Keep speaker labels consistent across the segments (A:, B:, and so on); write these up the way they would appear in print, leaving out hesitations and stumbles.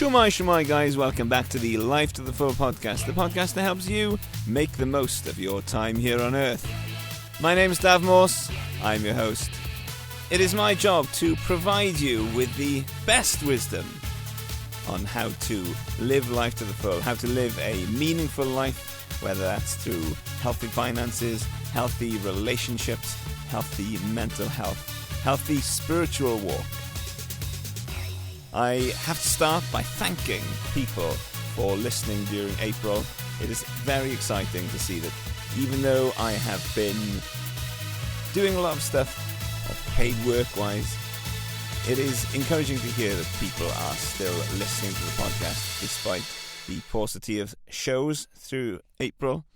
A: Shumai, guys. Welcome back to the Life to the Full podcast, the podcast that helps you make the most of your time here on Earth. My name is Rachel Morse. I'm your host. It is my job to provide you with the best wisdom on how to live life to the full, how to live a meaningful life, whether that's through healthy finances, healthy relationships, healthy mental health, healthy spiritual walk. I have to start by thanking people for listening during April. It is very exciting to see that even though I have been doing a lot of stuff paid work-wise, it is encouraging to hear that people are still listening to the podcast despite the paucity of shows through April.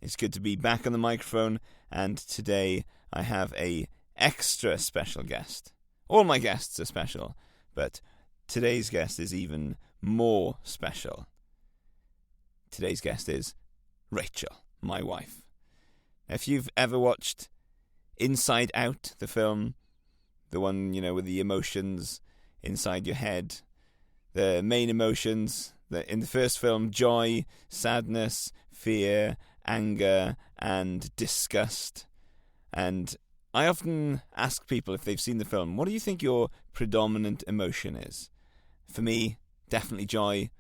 A: It's good to be back on the microphone, and today I have a extra special guest. All my guests are special, but today's guest is even more special. Today's guest is Rachel, my wife. If you've ever watched Inside Out, the film, the one, with the emotions inside your head, the main emotions, in the first film, joy, sadness, fear, anger, and disgust. And I often ask people if they've seen the film, what do you think your predominant emotion is? For me, definitely joy.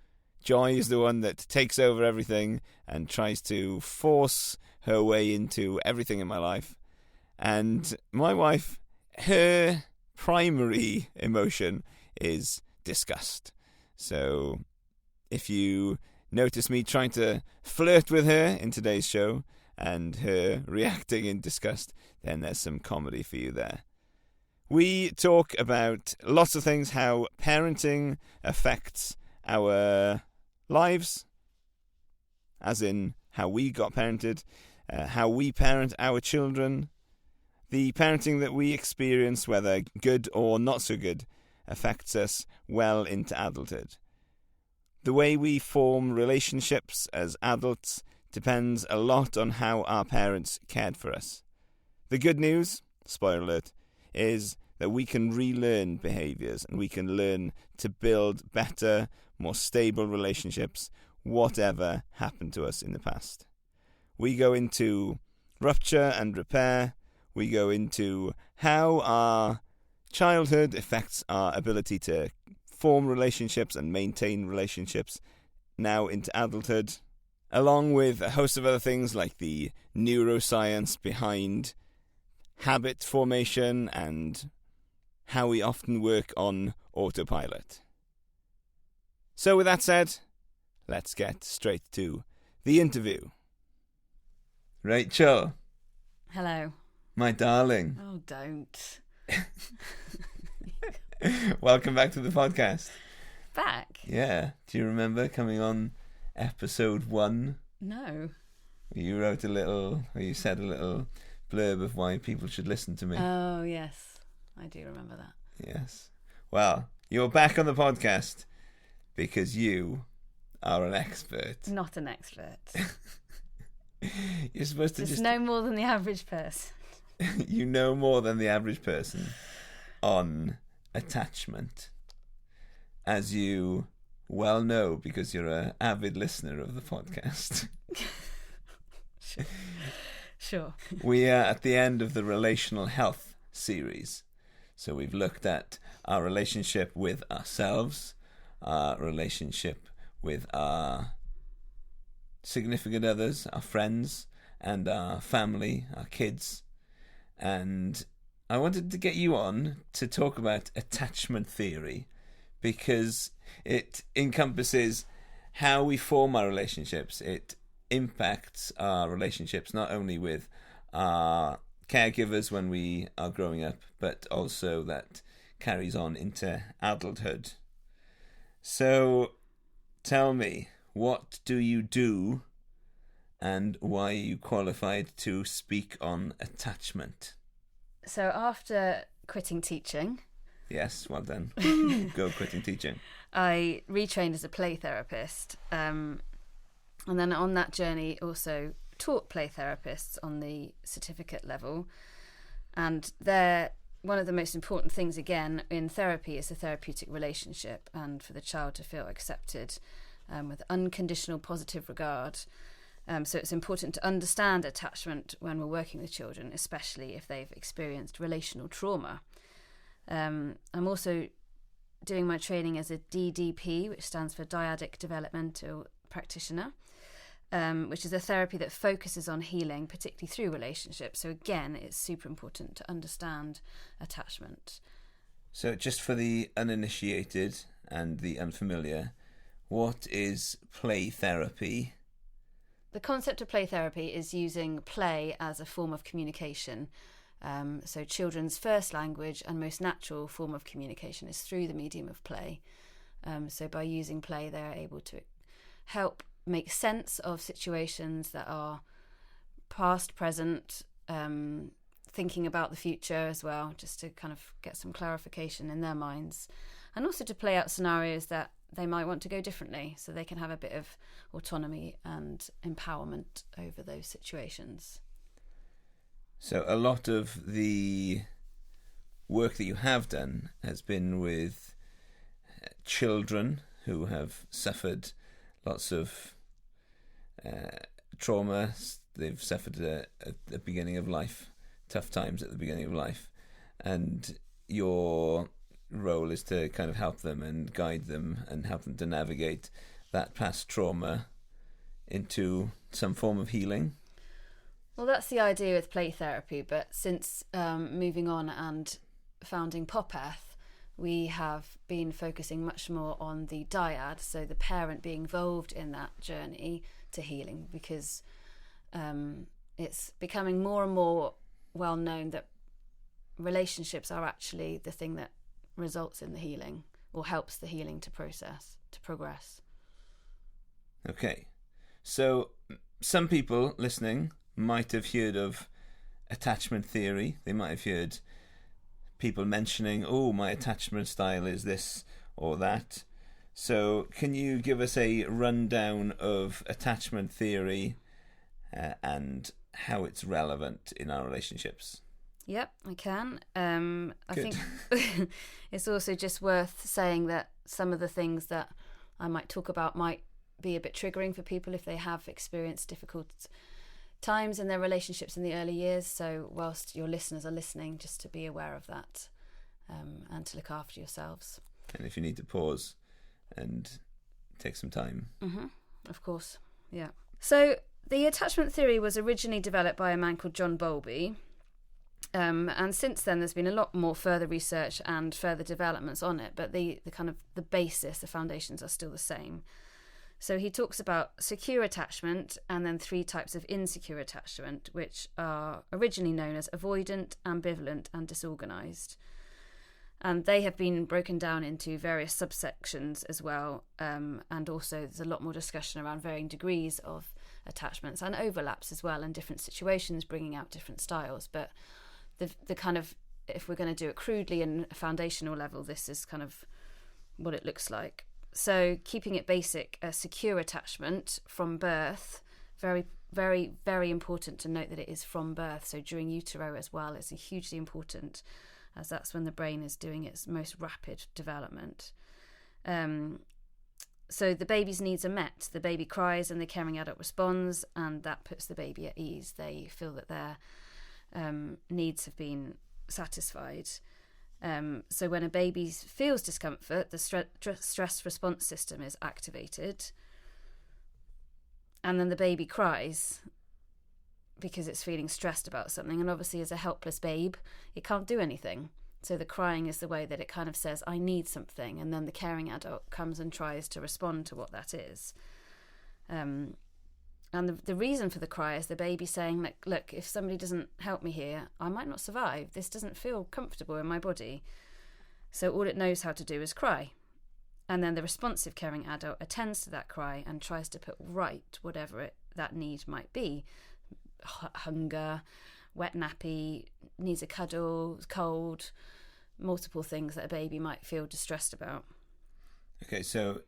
A: Joy is the one that takes over everything and tries to force her way into everything in my life. And my wife, her primary emotion is disgust. So if you notice me trying to flirt with her in today's show and her reacting in disgust, then there's some comedy for you there. We talk about lots of things, how parenting affects our lives, as in how we got parented, how we parent our children. The parenting that we experience, whether good or not so good, affects us well into adulthood. The way we form relationships as adults depends a lot on how our parents cared for us. The good news, spoiler alert, is that we can relearn behaviours and we can learn to build better, more stable relationships, whatever happened to us in the past. We go into rupture and repair. We go into how our childhood affects our ability to form relationships and maintain relationships now into adulthood, along with a host of other things like the neuroscience behind habit formation and how we often work on autopilot. So with that said, let's get straight to the interview. Rachel.
B: Hello.
A: My darling.
B: Oh, don't.
A: Welcome back to the podcast.
B: Back?
A: Yeah. Do you remember coming on episode 1?
B: No.
A: You said a little blurb of why people should listen to me.
B: Oh, yes. I do remember that.
A: Yes. Well, you're back on the podcast because you are an expert.
B: Not an expert.
A: You're supposed to just
B: know more than the average person.
A: You know more than the average person on attachment, as you well know because you're an avid listener of the podcast.
B: Sure.
A: We are at the end of the relational health series. So we've looked at our relationship with ourselves, our relationship with our significant others, our friends, and our family, our kids. And I wanted to get you on to talk about attachment theory because it encompasses how we form our relationships. It impacts our relationships not only with our caregivers when we are growing up, but also that carries on into adulthood. So tell me, what do you do and why are you qualified to speak on attachment?
B: So after quitting teaching...
A: Yes, well done. Go quitting teaching.
B: I retrained as a play therapist, and then on that journey also taught play therapists on the certificate level, and their one of the most important things, again, in therapy is the therapeutic relationship, and for the child to feel accepted with unconditional positive regard. So it's important to understand attachment when we're working with children, especially if they've experienced relational trauma. I'm also doing my training as a DDP, which stands for Dyadic Developmental Practitioner, which is a therapy that focuses on healing, particularly through relationships. So again, it's super important to understand attachment.
A: So just for the uninitiated and the unfamiliar, what is play therapy?
B: The concept of play therapy is using play as a form of communication. So children's first language and most natural form of communication is through the medium of play. So by using play, they're able to help make sense of situations that are past, present, thinking about the future as well, just to kind of get some clarification in their minds, and also to play out scenarios that they might want to go differently, so they can have a bit of autonomy and empowerment over those situations.
A: So a lot of the work that you have done has been with children who have suffered lots of trauma. They've suffered at the beginning of life, tough times at the beginning of life, and your role is to kind of help them and guide them and help them to navigate that past trauma into some form of healing.
B: Well, that's the idea with play therapy, but since moving on and founding Popeth, we have been focusing much more on the dyad, so the parent being involved in that journey to healing, because it's becoming more and more well known that relationships are actually the thing that results in the healing, or helps the healing to progress.
A: Okay, so some people listening might have heard of attachment theory. They might have heard people mentioning, oh, my attachment style is this or that. So can you give us a rundown of attachment theory and how it's relevant in our relationships?
B: Yep, I can. I think it's also just worth saying that some of the things that I might talk about might be a bit triggering for people if they have experienced difficult times in their relationships in the early years. So whilst your listeners are listening, just to be aware of that and to look after yourselves.
A: And if you need to pause and take some time.
B: Mm-hmm. Of course, yeah. So the attachment theory was originally developed by a man called John Bowlby. And since then, there's been a lot more further research and further developments on it, but the kind of the basis, the foundations are still the same. So he talks about secure attachment and then 3 types of insecure attachment, which are originally known as avoidant, ambivalent, and disorganised. And they have been broken down into various subsections as well. And also there's a lot more discussion around varying degrees of attachments and overlaps as well in different situations, bringing out different styles. But the kind of, if we're going to do it crudely and a foundational level, this is kind of what it looks like. So keeping it basic, a secure attachment from birth, very, very, very important to note that it is from birth. So during utero as well, it's hugely important, as that's when the brain is doing its most rapid development. So the baby's needs are met. The baby cries and the caring adult responds, and that puts the baby at ease. They feel that their needs have been satisfied. So when a baby feels discomfort, the stress response system is activated, and then the baby cries because it's feeling stressed about something, and obviously as a helpless babe it can't do anything, so the crying is the way that it kind of says, I need something, and then the caring adult comes and tries to respond to what that is. And the reason for the cry is the baby saying, like, look, if somebody doesn't help me here, I might not survive. This doesn't feel comfortable in my body. So all it knows how to do is cry. And then the responsive caring adult attends to that cry and tries to put right whatever that need might be. Hunger, wet nappy, needs a cuddle, cold, multiple things that a baby might feel distressed about.
A: Okay, so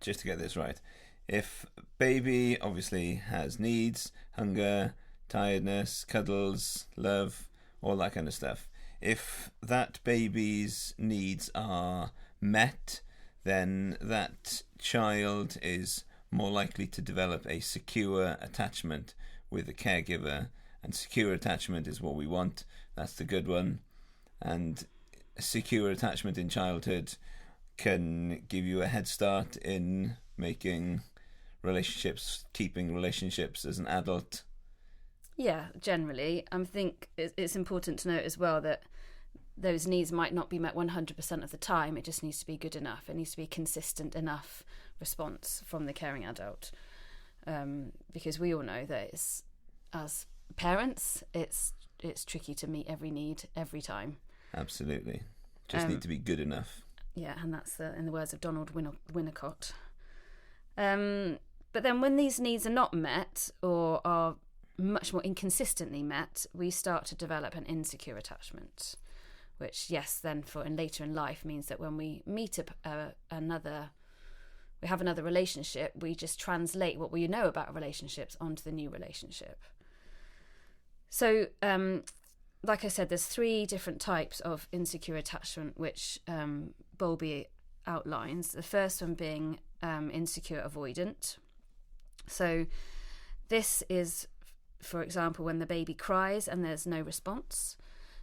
A: just to get this right, if baby obviously has needs, hunger, tiredness, cuddles, love, all that kind of stuff, if that baby's needs are met, then that child is more likely to develop a secure attachment with a caregiver, and secure attachment is what we want. That's the good one. And secure attachment in childhood can give you a head start in making relationships, keeping relationships as an adult.
B: Yeah, generally. I think it's important to note as well that those needs might not be met 100% of the time. It just needs to be good enough. It needs to be a consistent enough response from the caring adult. Because we all know that as parents, it's tricky to meet every need every time.
A: Absolutely. Just need to be good enough.
B: Yeah, and that's in the words of Donald Winnicott. But then when these needs are not met or are much more inconsistently met, we start to develop an insecure attachment, which, yes, then later in life means that when we meet we have another relationship, we just translate what we know about relationships onto the new relationship. So, like I said, there's 3 different types of insecure attachment, which Bowlby outlines. The first one being insecure avoidant. So this is, for example, when the baby cries and there's no response.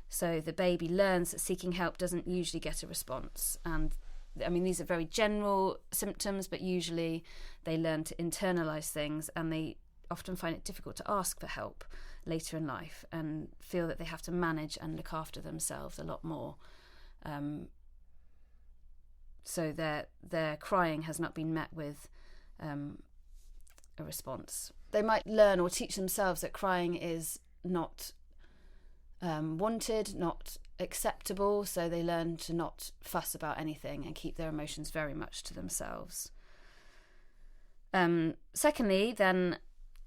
B: So the baby learns that seeking help doesn't usually get a response. And I mean, these are very general symptoms, but usually they learn to internalise things, and they often find it difficult to ask for help later in life and feel that they have to manage and look after themselves a lot more. So their crying has not been met with a response. They might learn or teach themselves that crying is not wanted, not acceptable, so they learn to not fuss about anything and keep their emotions very much to themselves. Secondly, then,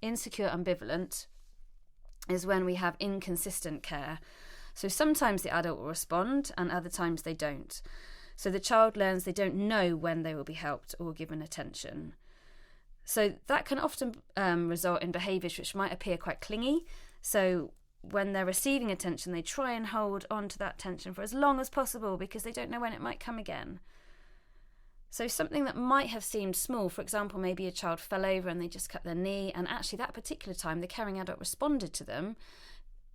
B: insecure ambivalent is when we have inconsistent care. So sometimes the adult will respond and other times they don't. So the child learns they don't know when they will be helped or given attention. So that can often result in behaviours which might appear quite clingy. So when they're receiving attention, they try and hold on to that attention for as long as possible because they don't know when it might come again. So something that might have seemed small, for example, maybe a child fell over and they just cut their knee, and actually that particular time the caring adult responded to them.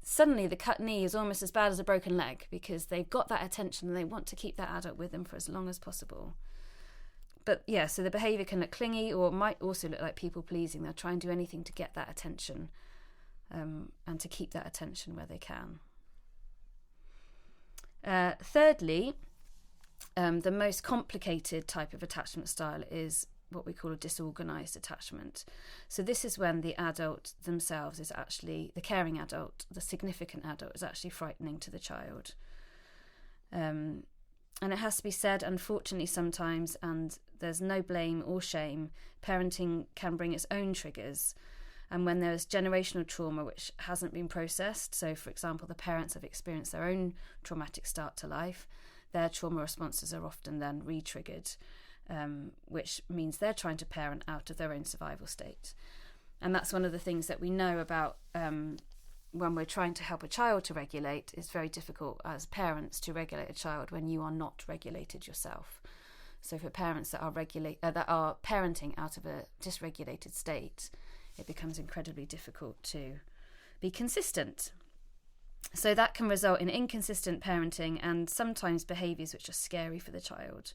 B: Suddenly the cut knee is almost as bad as a broken leg because they've got that attention and they want to keep that adult with them for as long as possible. But yeah, so the behaviour can look clingy or might also look like people pleasing. They'll try and do anything to get that attention and to keep that attention where they can. Thirdly, the most complicated type of attachment style is what we call a disorganised attachment. So this is when the adult themselves is actually, the caring adult, the significant adult, is actually frightening to the child. And it has to be said, unfortunately, sometimes, and there's no blame or shame, parenting can bring its own triggers. And when there's generational trauma which hasn't been processed, so for example, the parents have experienced their own traumatic start to life, their trauma responses are often then re-triggered, which means they're trying to parent out of their own survival state. And that's one of the things that we know about when we're trying to help a child to regulate. It's very difficult as parents to regulate a child when you are not regulated yourself. So for parents that are parenting out of a dysregulated state, it becomes incredibly difficult to be consistent. So that can result in inconsistent parenting and sometimes behaviours which are scary for the child.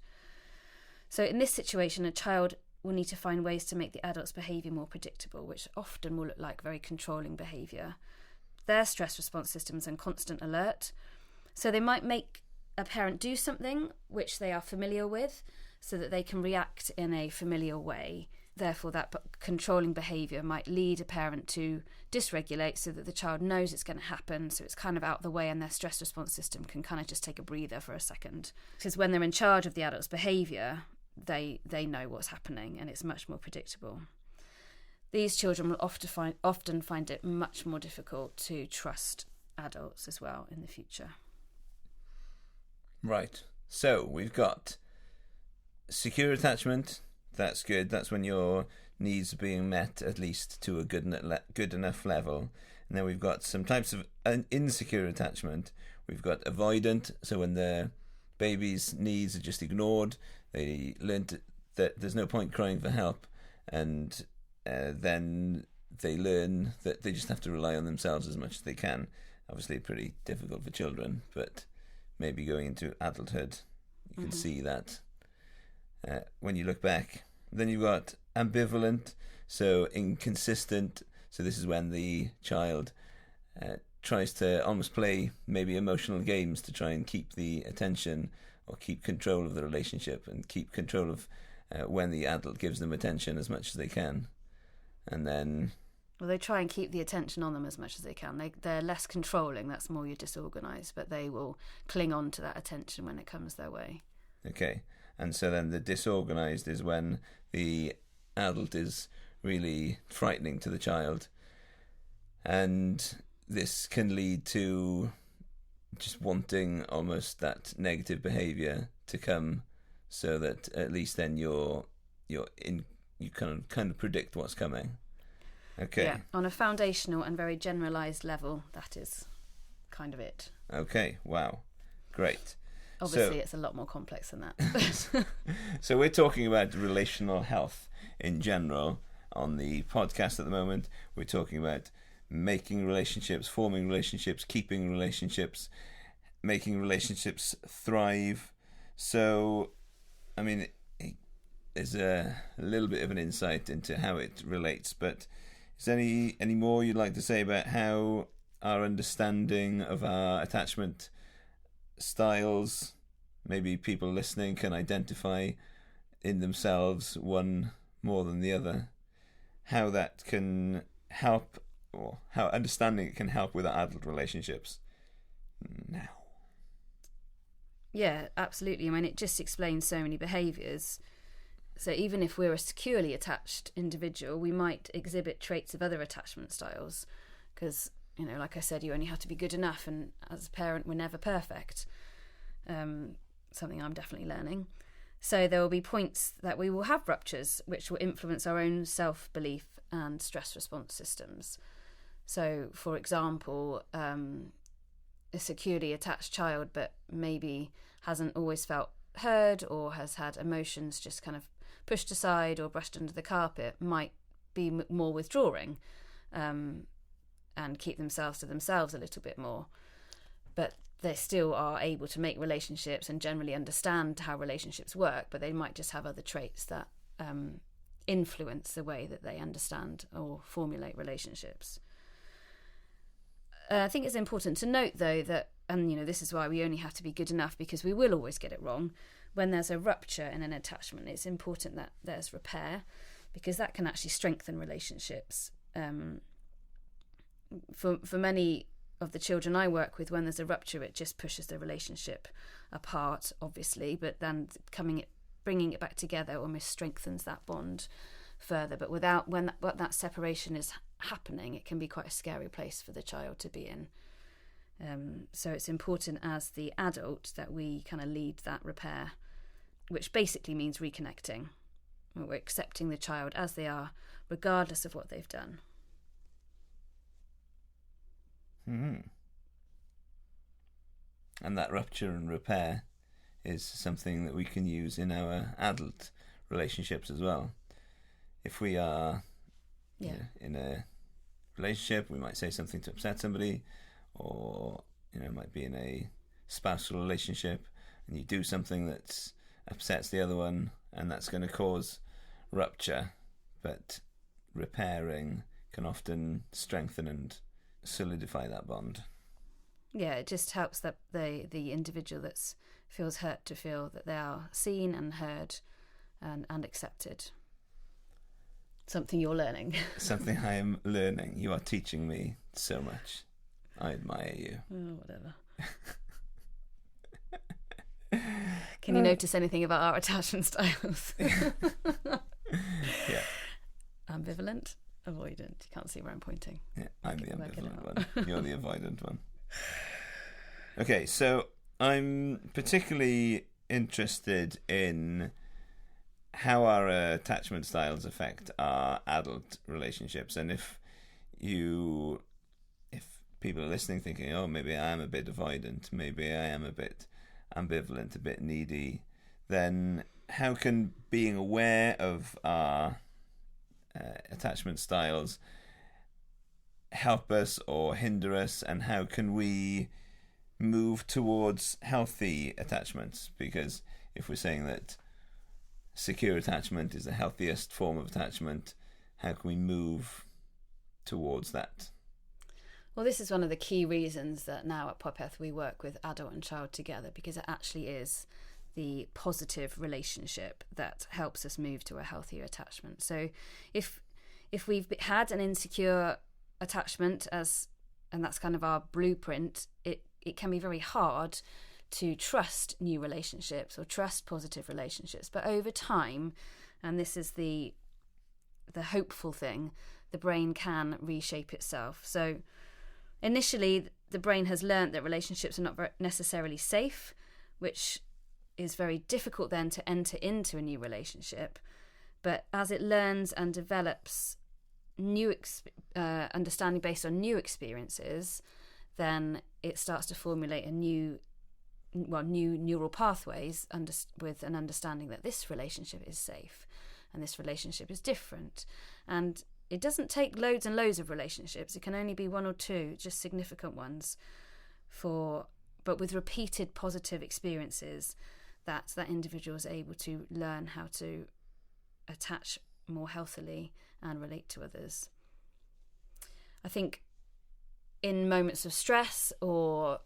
B: So in this situation, a child will need to find ways to make the adult's behaviour more predictable, which often will look like very controlling behaviour. Their stress response system is on constant alert. So they might make a parent do something which they are familiar with so that they can react in a familiar way. Therefore, that controlling behaviour might lead a parent to dysregulate so that the child knows it's going to happen, so it's kind of out the way and their stress response system can kind of just take a breather for a second. Because when they're in charge of the adult's behaviour, they know what's happening and it's much more predictable. These children will often find it much more difficult to trust adults as well in the future.
A: Right. So we've got secure attachment. That's good. That's when your needs are being met at least to a good enough level. And then we've got some types of insecure attachment, We've got avoidant, so when the baby's needs are just ignored, they learn that there's no point crying for help, and then they learn that they just have to rely on themselves as much as they can. Obviously pretty difficult for children, but maybe going into adulthood, you can see that when you look back. Then you've got ambivalent, so inconsistent. So this is when the child tries to almost play maybe emotional games to try and keep the attention or keep control of the relationship and keep control of when the adult gives them attention as much as they can. And then...
B: Well, they try and keep the attention on them as much as they can. They're less controlling, that's more you're disorganised, but they will cling on to that attention when it comes their way.
A: Okay, and so then the disorganised is when the adult is really frightening to the child, and this can lead to just wanting almost that negative behaviour to come, so that at least then you kind of predict what's coming. Okay.
B: Yeah, on a foundational and very generalised level, that is kind of it.
A: Okay, wow, great.
B: Obviously, it's a lot more complex than that.
A: So we're talking about relational health in general on the podcast at the moment. We're talking about making relationships, forming relationships, keeping relationships, making relationships thrive. So, I mean, there's a little bit of an insight into how it relates, but is there any more you'd like to say about how our understanding of our attachment styles, maybe people listening can identify in themselves one more than the other, how that can help, or how understanding it can help with our adult relationships now?
B: Yeah, absolutely. I mean, it just explains so many behaviours. So even if we're a securely attached individual, we might exhibit traits of other attachment styles because, you know, like I said, you only have to be good enough, and as a parent, we're never perfect. Something I'm definitely learning. So there will be points that we will have ruptures which will influence our own self-belief and stress response systems. So, for example, a securely attached child but maybe hasn't always felt heard or has had emotions just kind of pushed aside or brushed under the carpet might be more withdrawing and keep themselves to themselves a little bit more. But they still are able to make relationships and generally understand how relationships work, but they might just have other traits that influence the way that they understand or formulate relationships. I think it's important to note, though, that, and you know, this is why we only have to be good enough, because we will always get it wrong. When there's a rupture in an attachment, it's important that there's repair, because that can actually strengthen relationships. For many of the children I work with, when there's a rupture, it just pushes the relationship apart, obviously, but then bringing it back together almost strengthens that bond further. But when that separation is happening, it can be quite a scary place for the child to be in. So it's important as the adult that we kind of lead that repair, which basically means reconnecting. We're accepting the child as they are, regardless of what they've done.
A: Mm-hmm. And that rupture and repair is something that we can use in our adult relationships as well. If we are in a relationship, we might say something to upset somebody, or might be in a spousal relationship and you do something that upsets the other one, and that's going to cause rupture. But repairing can often strengthen and solidify that bond.
B: Yeah, it just helps that the individual that feels hurt to feel that they are seen and heard and accepted. Something you're learning. Something
A: I am learning. You are teaching me so much. I admire you.
B: Oh, whatever. Can you notice anything about our attachment styles?
A: Yeah.
B: Ambivalent, avoidant. You can't see where I'm pointing.
A: Yeah, I'm the ambivalent one. You're the avoidant one. Okay, so I'm particularly interested in how our attachment styles affect our adult relationships, and if people are listening thinking, oh, maybe I am a bit avoidant, maybe I am a bit ambivalent, a bit needy, then how can being aware of our attachment styles help us or hinder us, and how can we move towards healthy attachments? Because if we're saying that secure attachment is the healthiest form of attachment, how can we move towards that?
B: Well, this is one of the key reasons that now at Popeth we work with adult and child together, because it actually is the positive relationship that helps us move to a healthier attachment. So if we've had an insecure attachment and that's kind of our blueprint, it can be very hard to trust new relationships or trust positive relationships. But over time, and this is the hopeful thing, the brain can reshape itself. So initially, the brain has learnt that relationships are not necessarily safe, which is very difficult then to enter into a new relationship. But as it learns and develops new understanding based on new experiences, then it starts to formulate new neural pathways with an understanding that this relationship is safe and this relationship is different. And it doesn't take loads and loads of relationships. It can only be one or two, just significant ones, but with repeated positive experiences, that individual is able to learn how to attach more healthily and relate to others. I think in moments of stress or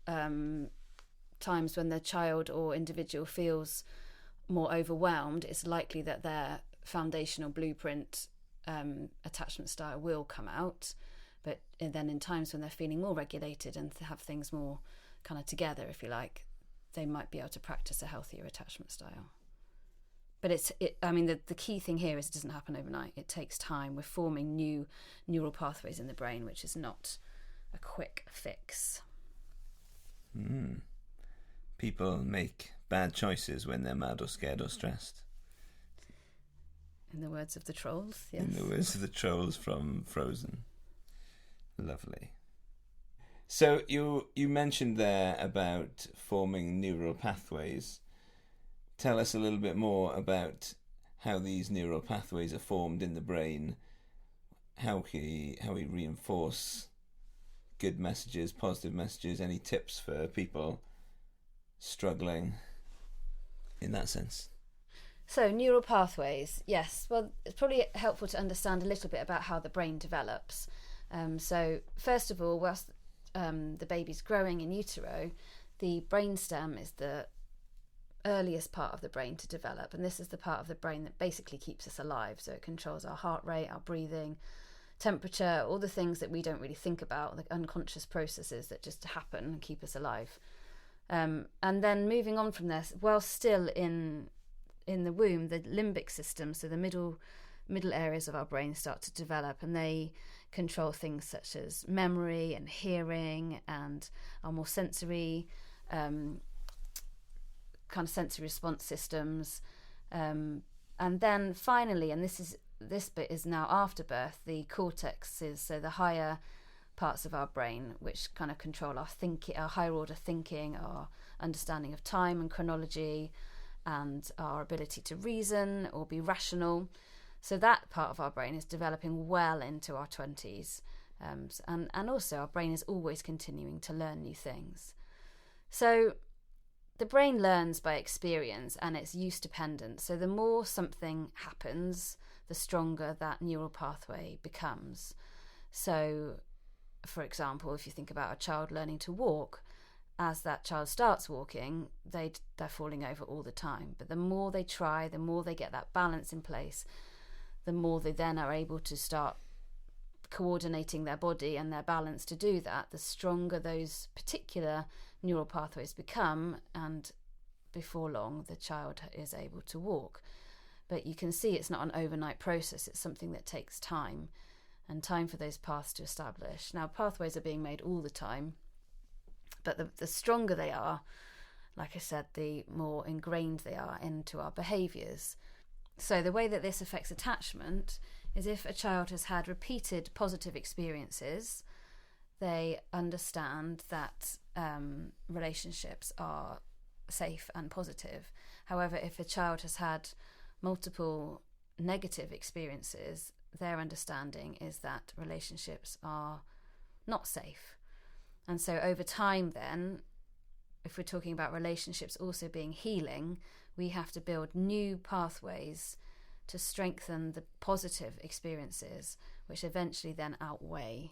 B: times when the child or individual feels more overwhelmed, it's likely that their foundational blueprint attachment style will come out. But then in times when they're feeling more regulated and have things more kind of together, if you like, they might be able to practice a healthier attachment style. But the key thing here is it doesn't happen overnight. It takes time. We're forming new neural pathways in the brain, which is not a quick fix.
A: People make bad choices when they're mad or scared or stressed.
B: In the words of the trolls, yes.
A: In the words of the trolls from Frozen. Lovely. So you mentioned there about forming neural pathways. Tell us a little bit more about how these neural pathways are formed in the brain, how we reinforce good messages, positive messages, any tips for people struggling in that sense?
B: So neural pathways, yes. Well, it's probably helpful to understand a little bit about how the brain develops. So first of all, whilst the baby's growing in utero, the brainstem is the earliest part of the brain to develop, and this is the part of the brain that basically keeps us alive. So it controls our heart rate, our breathing, temperature, all the things that we don't really think about, the unconscious processes that just happen and keep us alive. And then moving on from this, while still in the womb, the limbic system, so the middle areas of our brain, start to develop, and they control things such as memory and hearing and our more sensory kind of sensory response systems. And then finally, and this bit is now after birth, the cortexes, so the higher parts of our brain, which kind of control our thinking, our higher order thinking, our understanding of time and chronology, and our ability to reason or be rational. So that part of our brain is developing well into our 20s. And also our brain is always continuing to learn new things. So the brain learns by experience and it's use dependent. So the more something happens, the stronger that neural pathway becomes. So, for example, if you think about a child learning to walk, as that child starts walking, they're falling over all the time. But the more they try, the more they get that balance in place, the more they then are able to start coordinating their body and their balance to do that, the stronger those particular neural pathways become, and before long the child is able to walk. But you can see it's not an overnight process. It's something that takes time, and time for those paths to establish. Now, pathways are being made all the time, but the stronger they are, like I said, the more ingrained they are into our behaviours. So the way that this affects attachment is if a child has had repeated positive experiences, they understand that relationships are safe and positive. However, if a child has had multiple negative experiences, their understanding is that relationships are not safe. And so over time then, if we're talking about relationships also being healing, we have to build new pathways to strengthen the positive experiences, which eventually then outweigh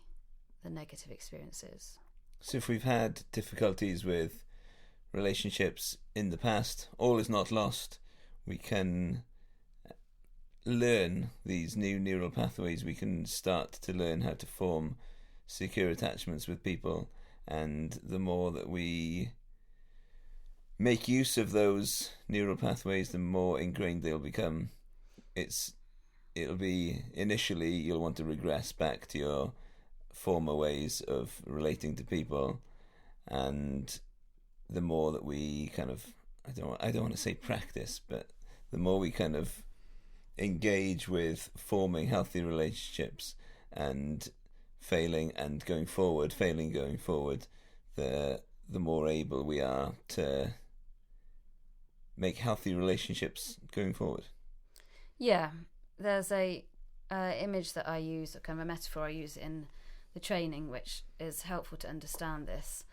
B: the negative experiences.
A: So if we've had difficulties with relationships in the past, all is not lost. We can learn these new neural pathways. We can start to learn how to form secure attachments with people, and the more that we make use of those neural pathways, the more ingrained they'll become. It'll be initially you'll want to regress back to your former ways of relating to people, and the more that we kind of I don't want to say practice, but the more we kind of engage with forming healthy relationships and failing going forward, the more able we are to make healthy relationships going forward.
B: Yeah, there's a image that I use, a kind of a metaphor I use in the training, which is helpful to understand this.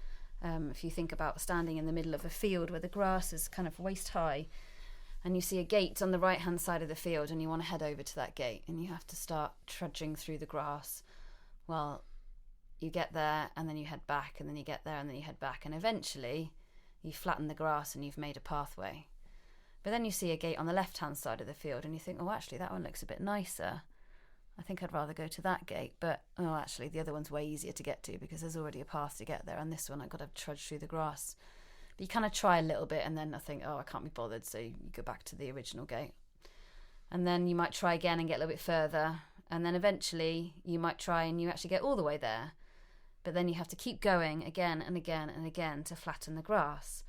B: If you think about standing in the middle of a field where the grass is kind of waist high, and you see a gate on the right hand side of the field, and you want to head over to that gate, and you have to start trudging through the grass. Well, you get there and then you head back, and then you get there and then you head back, and eventually you flatten the grass and you've made a pathway. But then you see a gate on the left hand side of the field and you think, oh, actually that one looks a bit nicer. I think I'd rather go to that gate, but oh, actually the other one's way easier to get to because there's already a path to get there, and this one I've got to trudge through the grass. But you kind of try a little bit, and then I think, oh, I can't be bothered, so you go back to the original gate. And then you might try again and get a little bit further, and then eventually you might try and you actually get all the way there. But then you have to keep going again and again and again to flatten the grass.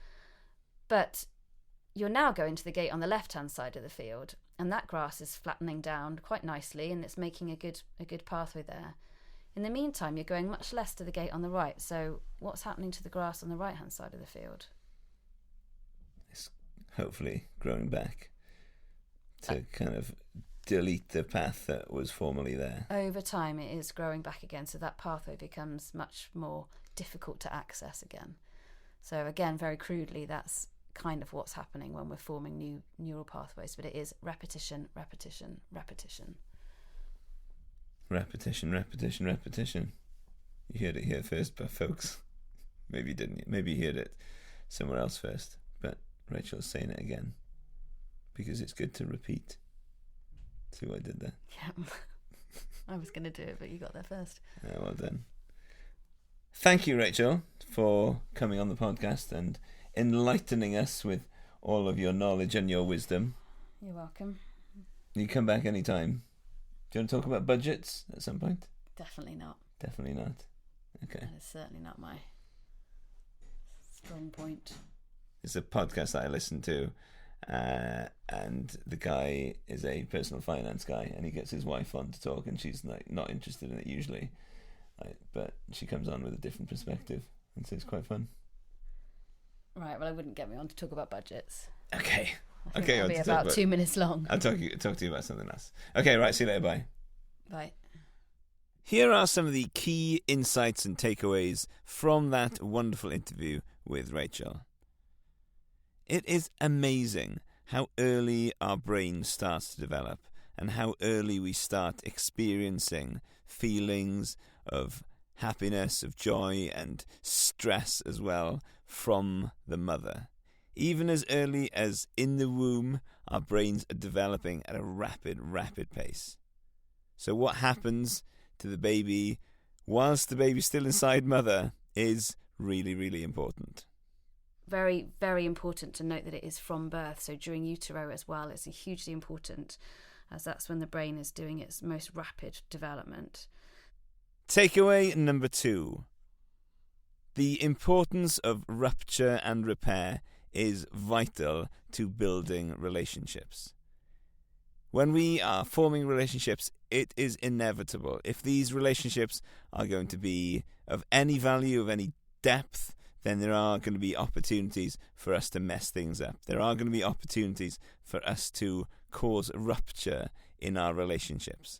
B: But you're now going to the gate on the left-hand side of the field, and that grass is flattening down quite nicely, and it's making a good pathway there. In the meantime, you're going much less to the gate on the right. So what's happening to the grass on the right-hand side of the field?
A: It's hopefully growing back to kind of delete the path that was formerly there.
B: Over time, it is growing back again, so that pathway becomes much more difficult to access again. So again, very crudely, that's kind of what's happening when we're forming new neural pathways, but it is repetition, repetition, repetition.
A: Repetition, repetition, repetition. You heard it here first, but folks, maybe you didn't. Maybe you heard it somewhere else first, but Rachel's saying it again because it's good to repeat. See what I did there?
B: Yeah. I was going to do it, but you got there first.
A: Yeah, well done. Thank you, Rachel, for coming on the podcast and enlightening us with all of your knowledge and your wisdom.
B: You're welcome.
A: You come back anytime. Do you want to talk about budgets at some point?
B: Definitely not.
A: Definitely not. Okay.
B: That is certainly not my strong point.
A: It's a podcast that I listen to, and the guy is a personal finance guy, and he gets his wife on to talk, and she's like not interested in it usually, but she comes on with a different perspective, and so it's quite fun.
B: Right, well, I wouldn't get me on to talk about budgets.
A: Okay.
B: I think it'll be about 2 minutes long.
A: I'll talk to you about something else. Okay, right, see you later, bye.
B: Bye.
A: Here are some of the key insights and takeaways from that wonderful interview with Rachel. It is amazing how early our brain starts to develop and how early we start experiencing feelings of happiness, of joy and stress as well from the mother. Even as early as in the womb, our brains are developing at a rapid pace. So what happens to the baby whilst the baby's still inside mother is really, really important.
B: Very, very important to note that it is from birth. So during utero as well, it's hugely important, as that's when the brain is doing its most rapid development.
A: Takeaway number 2. The importance of rupture and repair is vital to building relationships. when we are forming relationships, it is inevitable. If these relationships are going to be of any value, of any depth, then there are going to be opportunities for us to mess things up. There are going to be opportunities for us to cause rupture in our relationships.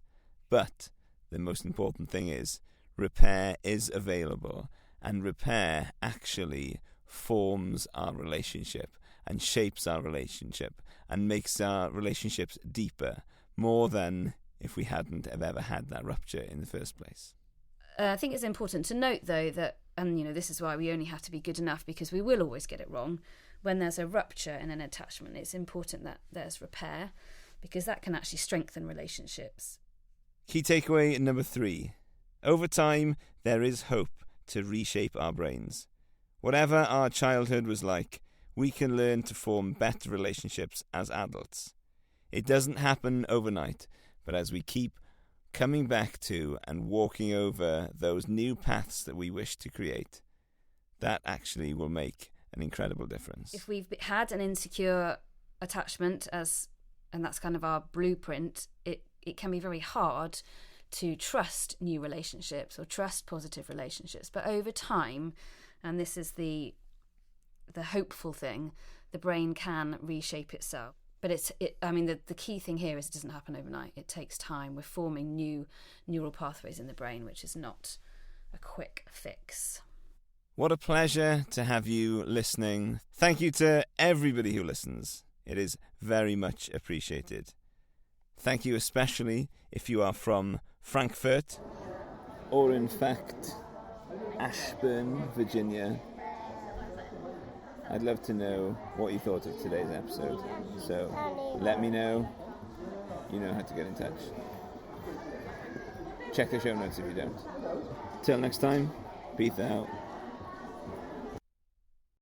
A: But the most important thing is repair is available, and repair actually forms our relationship and shapes our relationship and makes our relationships deeper, more than if we hadn't have ever had that rupture in the first place.
B: I think it's important to note, though, that, and this is why we only have to be good enough, because we will always get it wrong. When there's a rupture in an attachment, it's important that there's repair, because that can actually strengthen relationships.
A: Key takeaway number 3. Over time, there is hope to reshape our brains. Whatever our childhood was like, we can learn to form better relationships as adults. It doesn't happen overnight, but as we keep coming back to and walking over those new paths that we wish to create, that actually will make an incredible difference.
B: If we've had an insecure attachment, and that's kind of our blueprint, it can be very hard to trust new relationships or trust positive relationships. But over time, and this is the hopeful thing, the brain can reshape itself. But the key thing here is it doesn't happen overnight. It takes time. We're forming new neural pathways in the brain, which is not a quick fix.
A: What a pleasure to have you listening. Thank you to everybody who listens. It is very much appreciated. Thank you especially if you are from Frankfurt, or in fact, Ashburn, Virginia. I'd love to know what you thought of today's episode. So let me know. You know how to get in touch. Check the show notes if you don't. Till next time, peace out.